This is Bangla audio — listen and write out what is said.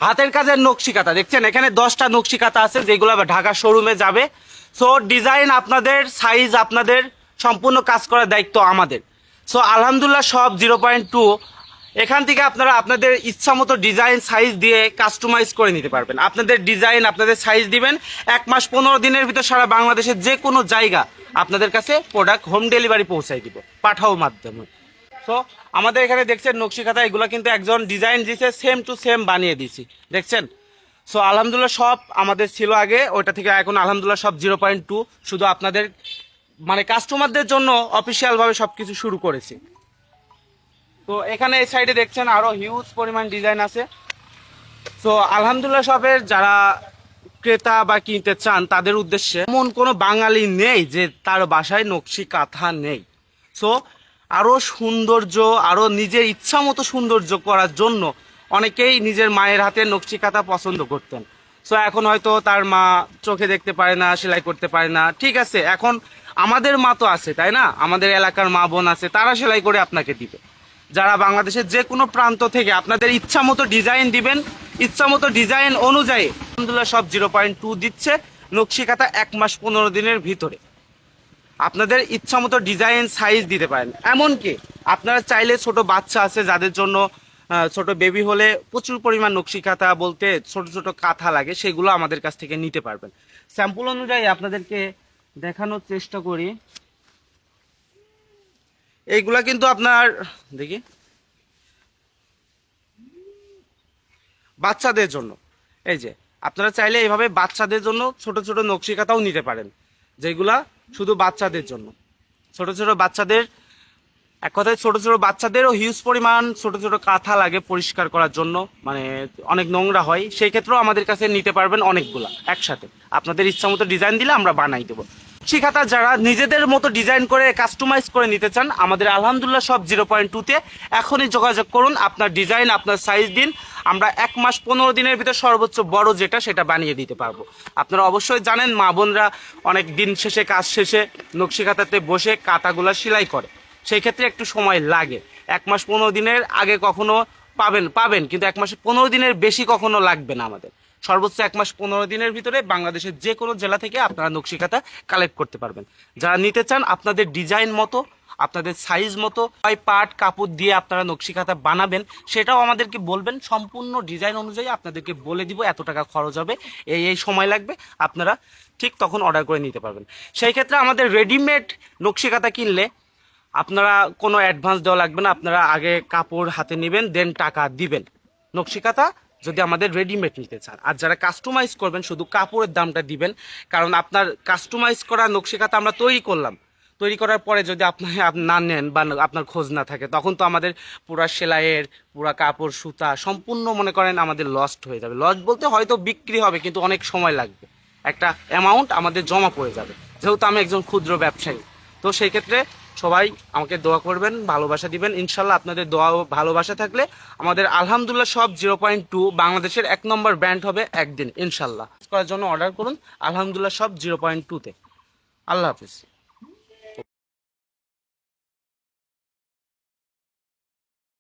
হাতের কাজের নকশি কাঁথা দেখছেন, এখানে 10টা নকশি কাঁথা আছে যেগুলো ঢাকা শোরুমে যাবে। সো ডিজাইন আপনাদের, সাইজ আপনাদের, সম্পূর্ণ কাজ করার দায়িত্ব আমাদের। সো আলহামদুলিল্লাহ শপ 0.2, এখান থেকে আপনারা আপনাদের ইচ্ছা মতো ডিজাইন সাইজ দিয়ে কাস্টমাইজ করে নিতে পারবেন। আপনাদের ডিজাইন আপনাদের সাইজ দিবেন, 1 মাস 15 দিনের ভিতর সারা বাংলাদেশের যে কোনো জায়গা আপনাদের কাছে প্রোডাক্ট হোম ডেলিভারি পৌঁছাই দিব, পাঠাও মাধ্যমে। সো আমাদের এখানে দেখছেন নকশি খাতা, এগুলো কিন্তু একজন ডিজাইন দিয়েছে, সেম টু সেম বানিয়ে দিয়েছি, দেখছেন। সো আলহামদুলিল্লাহ সব আমাদের ছিল আগে, ওইটা থেকে এখন আলহামদুলিল্লাহ সব 0.2 শুধু আপনাদের মানে কাস্টমারদের জন্য অফিসিয়ালভাবে সব কিছু শুরু করেছি। তো এখানে এই সাইডে দেখছেন আরও হিউজ পরিমাণ ডিজাইন আছে। সো আলহামদুলিল্লাহ সবের যারা ক্রেতা বা কিনতে চান তাদের উদ্দেশ্যে, এমন কোনো বাঙালি নেই যে তার বাসায় নকশি কাঁথা নেই। সো আরও সৌন্দর্য, আরও নিজের ইচ্ছা মতো সৌন্দর্য করার জন্য অনেকেই নিজের মায়ের হাতে নকশি কাঁথা পছন্দ করতেন। সো এখন হয়তো তার মা চোখে দেখতে পারে না, সেলাই করতে পারে না, ঠিক আছে, এখন আমাদের মা তো আছে, তাই না, আমাদের এলাকার মা বোন আছে, তারা সেলাই করে আপনাকে দিবে। যারা বাংলাদেশের যে কোনো প্রান্ত থেকে আপনাদের ইচ্ছা মতো ডিজাইন দিবেন, ইচ্ছা মতো ডিজাইন অনুযায়ী আলহামদুলিল্লাহ সব 0.2 দিচ্ছে নকশি কাঁথা 1 মাস 15 দিনের ভিতরে। আপনাদের ইচ্ছা মতো ডিজাইন সাইজ দিতে পারেন। এমনকি আপনারা চাইলে ছোট বাচ্চা আছে যাদের জন্য ছোট বেবি হলে প্রচুর পরিমাণ নকশি কাঁথা বলতে ছোট ছোট কাঁথা লাগে, সেগুলো আমাদের কাছ থেকে নিতে পারবেন। স্যাম্পল অনুযায়ী আপনাদেরকে দেখানোর চেষ্টা করি। এইগুলা কিন্তু আপনার দেখি বাচ্চাদের জন্য, এই যে আপনারা চাইলে এইভাবে বাচ্চাদের জন্য ছোট ছোট নকশি কাঁথাও নিতে পারেন, যেগুলা শুধু বাচ্চাদের জন্য। ছোট ছোট বাচ্চাদের, এক কথায় ছোট ছোট বাচ্চাদেরও হিউজ পরিমাণ ছোট ছোট কাঁথা লাগে পরিষ্কার করার জন্য, মানে অনেক নোংরা হয়, সেই ক্ষেত্রেও আমাদের কাছে নিতে পারবেন অনেকগুলা একসাথে। আপনাদের ইচ্ছা মতো ডিজাইন দিলে আমরা বানাই দেবো। নকশি খাতা যারা নিজেদের মতো ডিজাইন করে কাস্টমাইজ করে নিতে চান, আমাদের আলহামদুলিল্লাহ সব 0.2-তে এখনই যোগাযোগ করুন। আপনার ডিজাইন আপনার সাইজ দিন, আমরা 1 মাস 15 দিনের ভিতর সর্বোচ্চ বড় যেটা সেটা বানিয়ে দিতে পারবো। আপনারা অবশ্যই জানেন মা বোনরা অনেক দিন শেষে, কাজ শেষে নকশি খাতাতে বসে কাঁথাগুলো সেলাই করে, সেই ক্ষেত্রে একটু সময় লাগে। 1 মাস 15 দিনের আগে কখনো পাবেন কিন্তু 1 মাসে 15 দিনের বেশি কখনো লাগবে না। আমাদের সর্বোচ্চ 1 মাস 15 দিনের ভিতরে বাংলাদেশের যে কোনো জেলা থেকে আপনারা নকশি খাতা কালেক্ট করতে পারবেন। যারা নিতে চান আপনাদের ডিজাইন মতো, আপনাদের সাইজ মতো পাট কাপড় দিয়ে আপনারা নকশি খাতা বানাবেন, সেটাও আমাদেরকে বলবেন। সম্পূর্ণ ডিজাইন অনুযায়ী আপনাদেরকে বলে দিব এত টাকা খরচ হবে, এই সময় লাগবে, আপনারা ঠিক তখন অর্ডার করে নিতে পারবেন। সেই ক্ষেত্রে আমাদের রেডিমেড নকশি খাতা কিনলে আপনারা কোনো অ্যাডভান্স দেওয়া লাগবে না, আপনারা আগে কাপড় হাতে নেবেন, দেন টাকা দিবেন। নকশি কাঁথা যদি আমাদের রেডিমেড নিতে চান, আর যারা কাস্টমাইজ করবেন শুধু কাপড়ের দামটা দিবেন, কারণ আপনার কাস্টমাইজ করা নকশি কাঁথা আমরা তৈরি করলাম, তৈরি করার পরে যদি আপনি না নেন বা আপনার খোঁজ না থাকে, তখন তো আমাদের পুরা সেলাইয়ের, পুরা কাপড় সুতা সম্পূর্ণ মনে করেন আমাদের লস্ট হয়ে যাবে। লস্ট বলতে হয়তো বিক্রি হবে কিন্তু অনেক সময় লাগবে, একটা অ্যামাউন্ট আমাদের জমা পড়ে যাবে, যেহেতু আমি একজন ক্ষুদ্র ব্যবসায়ী। তো সেই ক্ষেত্রে সবাই আমাকে দোয়া করবেন, ভালোবাসা দিবেন। ইনশাল্লাহ আপনাদের দোয়া ও ভালোবাসা থাকলে আমাদের আলহামদুলিল্লাহ সব 0.2 বাংলাদেশের 1 নম্বর ব্র্যান্ড হবে একদিন ইনশাল্লাহ। করার জন্য অর্ডার করুন আলহামদুলিল্লাহ সব 0.2-তে। আল্লাহ হাফিজ।